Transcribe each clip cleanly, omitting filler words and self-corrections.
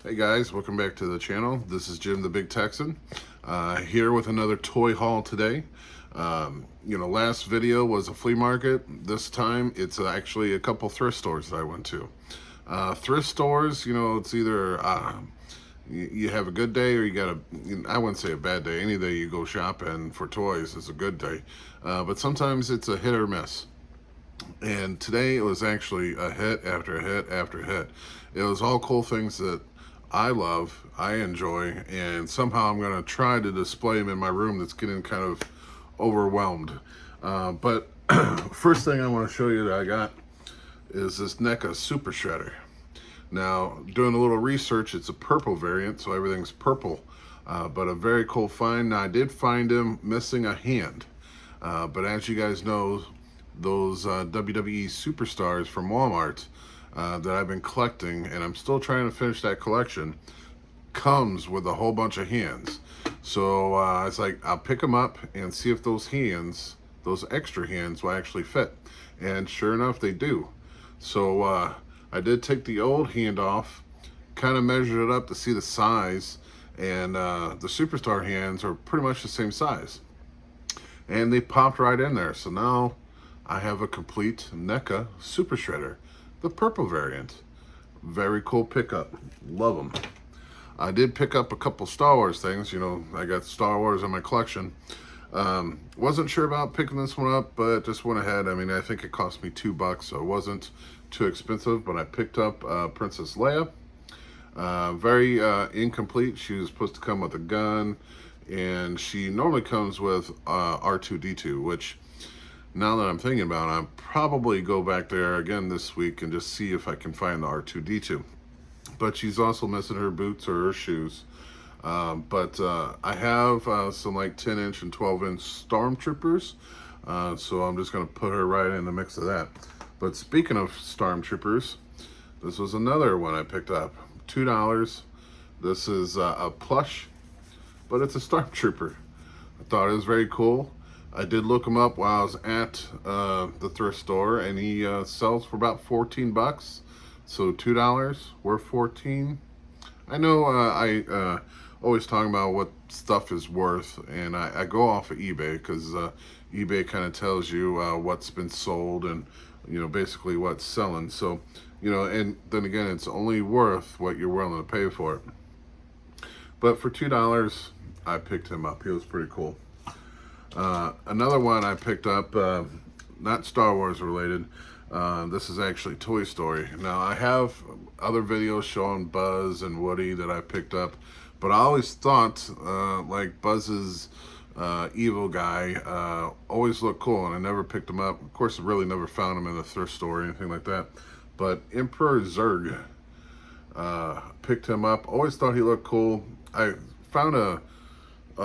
Hey guys, welcome back to the channel. This is Jim the Big Texan, here with another toy haul today. Last video was a flea market. This time it's actually a couple thrift stores that I went to. Thrift stores, it's either you have a good day or you got I wouldn't say a bad day. Any day you go shopping for toys is a good day. But sometimes it's a hit or miss. And today it was actually a hit after hit after hit. It was all cool things that I love, I enjoy, and somehow I'm going to try to display them in my room that's getting kind of overwhelmed. But first thing I want to show you that I got is this NECA Super Shredder. Now, doing a little research, it's a purple variant, so everything's purple. But a very cool find. Now, I did find him missing a hand. But as you guys know, those WWE superstars from Walmart that I've been collecting, and I'm still trying to finish that collection, comes with a whole bunch of hands. So I was like, I'll pick them up and see if those hands, those extra hands, will actually fit. And sure enough, they do. So I did take the old hand off, kind of measured it up to see the size, and the superstar hands are pretty much the same size. And they popped right in there. So now I have a complete NECA Super Shredder, the purple variant. Very cool pickup. Love them. I did pick up a couple Star Wars things. I got Star Wars in my collection. Wasn't sure about picking this one up, but just went ahead. I think it cost me $2, so it wasn't too expensive. But I picked up Princess Leia. Very incomplete. She was supposed to come with a gun, and she normally comes with R2-D2, which, now that I'm thinking about it, I'll probably go back there again this week and just see if I can find the R2-D2. But she's also missing her boots or her shoes. But I have some like 10-inch and 12-inch Stormtroopers. So I'm just going to put her right in the mix of that. But speaking of Stormtroopers, this was another one I picked up. $2. This is a plush, but it's a Stormtrooper. I thought it was very cool. I did look him up while I was at the thrift store, and he sells for about $14. So $2 worth 14. I know I always talk about what stuff is worth, and I go off of eBay because eBay kind of tells you what's been sold and basically what's selling. So and then again, it's only worth what you're willing to pay for it. But for $2, I picked him up. He was pretty cool. Another one I picked up, not Star Wars related. This is actually Toy Story. Now, I have other videos showing Buzz and Woody that I picked up, but I always thought like Buzz's evil guy always looked cool, and I never picked him up. Of course, I really never found him in a thrift store or anything like that. But Emperor Zurg, picked him up. Always thought he looked cool. I found a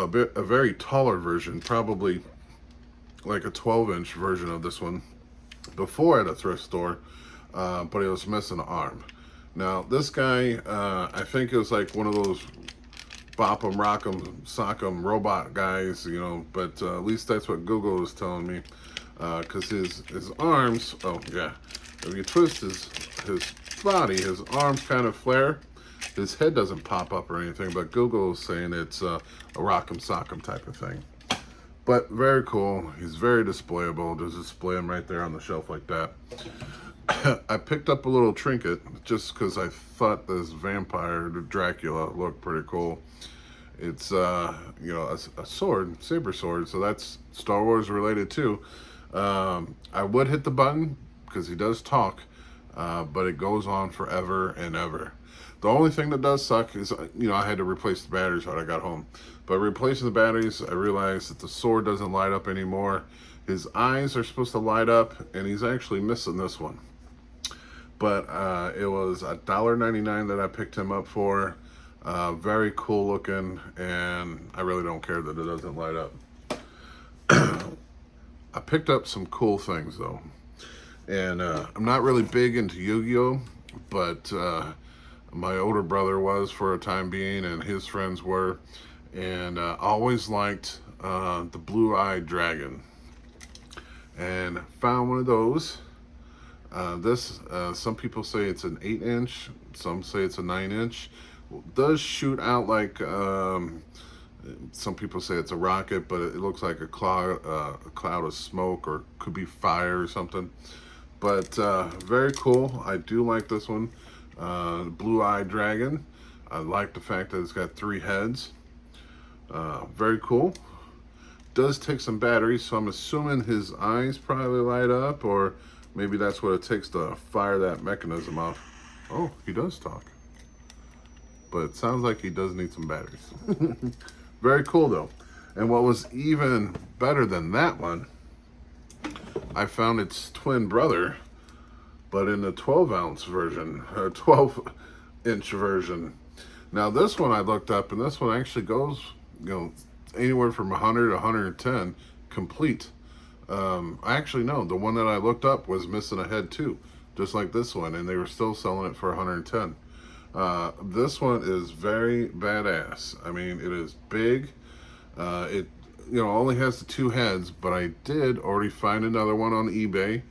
very taller version, probably like a 12-inch version of this one before at a thrift store, but it was missing an arm. Now this guy, I think it was like one of those bop 'em, rock 'em, sock 'em robot guys, but at least that's what Google is telling me, because his arms, oh yeah, if you twist his body, his arms kind of flare. His head doesn't pop up or anything, but Google is saying it's a rock'em sock'em type of thing. But very cool. He's very displayable. Just display him right there on the shelf like that. I picked up a little trinket just because I thought this vampire, Dracula, looked pretty cool. It's a sword, saber sword, so that's Star Wars related too. I would hit the button because he does talk, but it goes on forever and ever. The only thing that does suck is, I had to replace the batteries when I got home. But replacing the batteries, I realized that the sword doesn't light up anymore. His eyes are supposed to light up, and he's actually missing this one. But it was $1.99 that I picked him up for. Very cool looking, and I really don't care that it doesn't light up. I picked up some cool things, though. And I'm not really big into Yu-Gi-Oh, but my older brother was for a time being, and his friends were. And I always liked the blue-eyed dragon. And found one of those. Some people say it's an 8-inch, some say it's a 9-inch. does shoot out like some people say it's a rocket, but it looks like a cloud of smoke, or could be fire or something. But very cool. I do like this one. Blue-eyed dragon. I like the fact that it's got 3 heads. Very cool. Does take some batteries, so I'm assuming his eyes probably light up, or maybe that's what it takes to fire that mechanism off. Oh, he does talk. But it sounds like he does need some batteries. Very cool though. And what was even better than that one, I found its twin brother, but in the 12-ounce version, or 12-inch version. Now this one I looked up, and this one actually goes, anywhere from 100 to 110 complete. I actually know the one that I looked up was missing a head too, just like this one, and they were still selling it for 110. This one is very badass. I mean, it is big. It only has the 2 heads, but I did already find another one on eBay,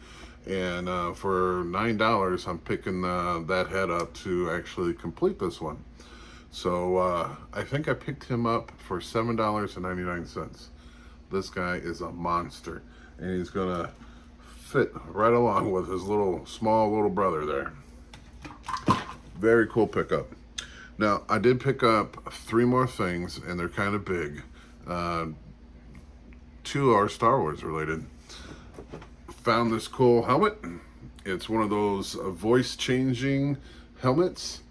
and for $9 I'm picking that head up to actually complete this one. So I think I picked him up for $7.99. This guy is a monster, and he's gonna fit right along with his small little brother there. Very cool pickup. Now, I did pick up 3 more things, and they're kind of big. 2 are Star Wars related. Found this cool helmet. It's one of those voice changing helmets.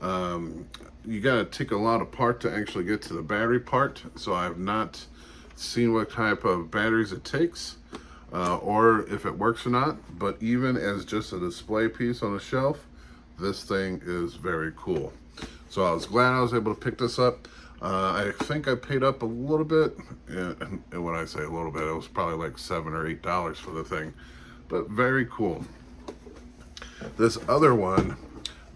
You gotta take a lot apart to actually get to the battery part, so I have not seen what type of batteries it takes, or if it works or not. But even as just a display piece on a shelf, this thing is very cool. So I was glad I was able to pick this up. I think I paid up a little bit, and when I say a little bit, it was probably like $7 or $8 for the thing, but very cool. This other one,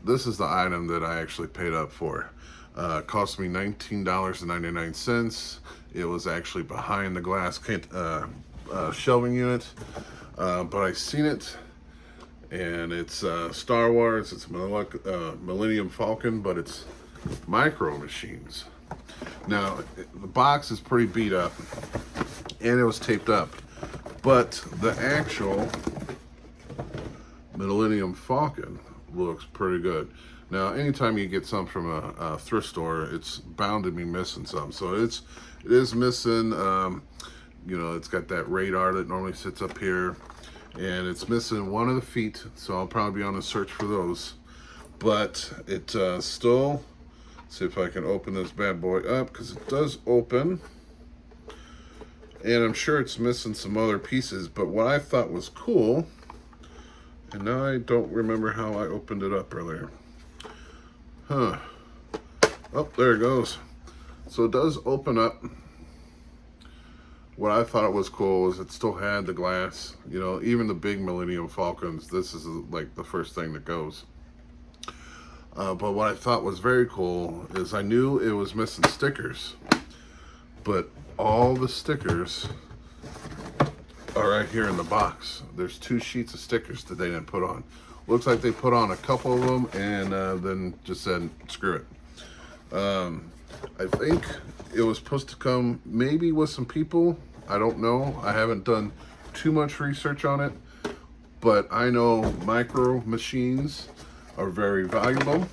this is the item that I actually paid up for. It cost me $19.99. It was actually behind the glass shelving unit, but I seen it, and it's Star Wars. It's Millennium Falcon, but it's micro machines. Now, the box is pretty beat up, and it was taped up, but the actual Millennium Falcon looks pretty good. Now, anytime you get some from a thrift store, it's bound to be missing some. So it is missing, it's got that radar that normally sits up here, and it's missing one of the feet, so I'll probably be on the search for those. But it still, see if I can open this bad boy up, because it does open. And I'm sure it's missing some other pieces, but what I thought was cool, and now I don't remember how I opened it up earlier. Oh, there it goes. So it does open up. What I thought was cool was it still had the glass. Even the big Millennium Falcons, this is like the first thing that goes. But what I thought was very cool is I knew it was missing stickers, but all the stickers are right here in the box. There's 2 sheets of stickers that they didn't put on. Looks like they put on a couple of them and then just said, screw it. I think it was supposed to come maybe with some people. I don't know. I haven't done too much research on it, but I know micro machines are very valuable,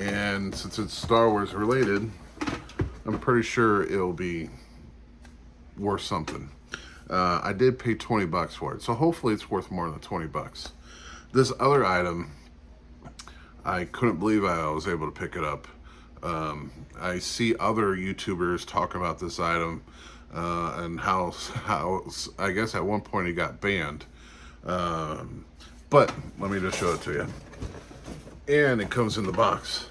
and since it's Star Wars related, I'm pretty sure it'll be worth something. I did pay 20 bucks for it, so hopefully it's worth more than 20 bucks. This other item, I couldn't believe I was able to pick it up. I see other YouTubers talking about this item, and how I guess at one point it got banned. But let me just show it to you. And it comes in the box.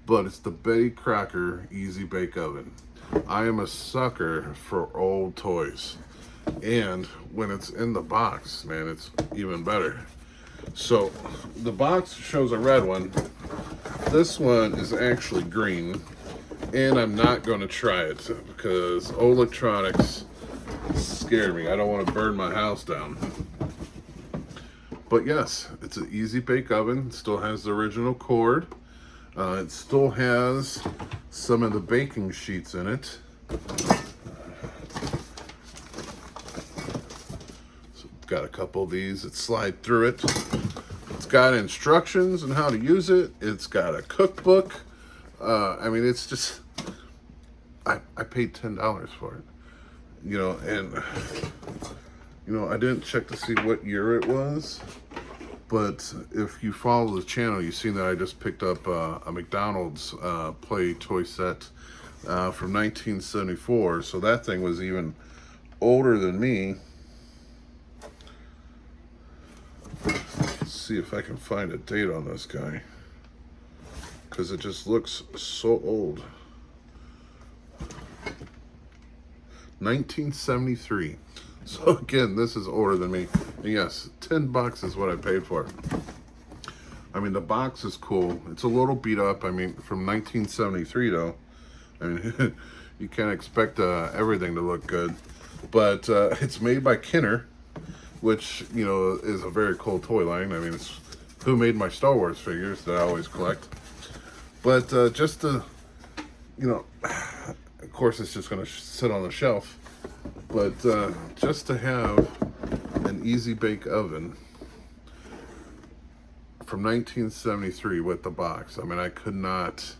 But it's the Betty Crocker Easy Bake Oven. I am a sucker for old toys. And when it's in the box, man, it's even better. So the box shows a red one. This one is actually green. And I'm not going to try it because old electronics scare me. I don't want to burn my house down. But yes, it's an Easy Bake Oven. It still has the original cord. It still has some of the baking sheets in it. So got a couple of these that slide through it. It's got instructions on how to use it. It's got a cookbook. I mean, it's just, I paid $10 for it. You know, and, you know, I didn't check to see what year it was. But if you follow the channel, you've seen that I just picked up a McDonald's play toy set from 1974. So that thing was even older than me. Let's see if I can find a date on this guy, because it just looks so old. 1973. So again, this is older than me. And yes, $10 is what I paid for it. I mean, the box is cool. It's a little beat up. I mean, from 1973 though. I mean, you can't expect everything to look good. But it's made by Kenner, which, you know, is a very cool toy line. I mean, it's who made my Star Wars figures that I always collect. But just to, you know, of course it's just going to sit on the shelf. But just to have an easy bake oven from 1973 with the box, I mean, I could not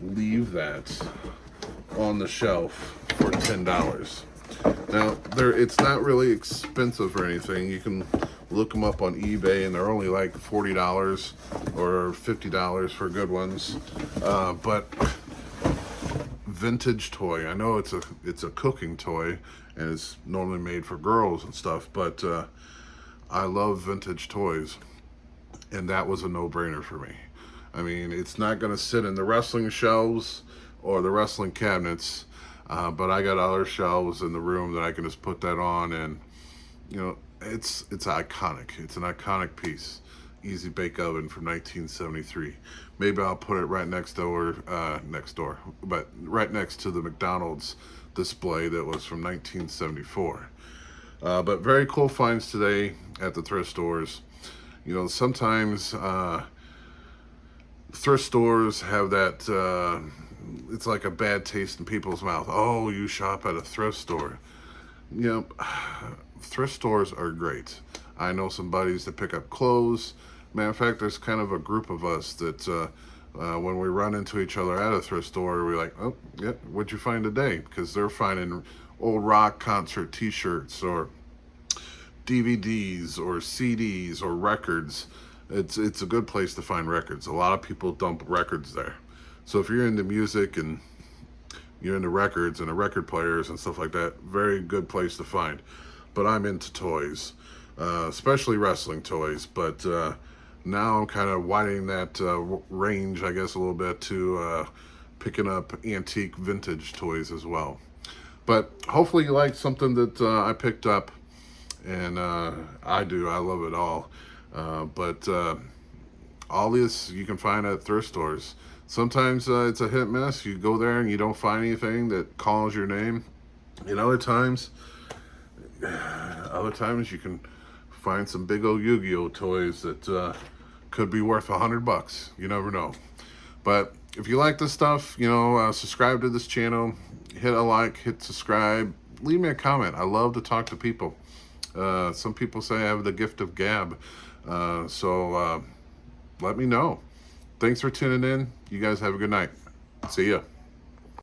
leave that on the shelf for $10. Now, it's not really expensive or anything. You can look them up on eBay, and they're only like $40 or $50 for good ones. But vintage toy. I know it's a cooking toy, and it's normally made for girls and stuff, but I love vintage toys, and that was a no-brainer for me. I mean, it's not going to sit in the wrestling shelves or the wrestling cabinets, but I got other shelves in the room that I can just put that on, and you know, it's iconic. It's an iconic piece. Easy bake oven from 1973. Maybe I'll put it right next door, but right next to the McDonald's display that was from 1974. But very cool finds today at the thrift stores. You know, sometimes thrift stores have that, it's like a bad taste in people's mouth. Oh, you shop at a thrift store. You know, thrift stores are great. I know some buddies that pick up clothes. Matter of fact, there's kind of a group of us that when we run into each other at a thrift store, we're like, oh, yeah, what'd you find today? Because they're finding old rock concert t-shirts or DVDs or CDs or records. It's a good place to find records. A lot of people dump records there. So if you're into music and you're into records and the record players and stuff like that, very good place to find. But I'm into toys, especially wrestling toys. But now I'm kind of widening that range, I guess, a little bit to picking up antique vintage toys as well. But hopefully you like something that I picked up, and I do. I love it all. But all this you can find at thrift stores. Sometimes it's a hit and miss. You go there and you don't find anything that calls your name. And other times you can find some big old Yu-Gi-Oh toys that could be worth $100. You never know. But if you like this stuff, you know, subscribe to this channel, hit a like, hit subscribe, leave me a comment. I love to talk to people. Some people say I have the gift of gab. So let me know. Thanks for tuning in. You guys have a good night. See ya.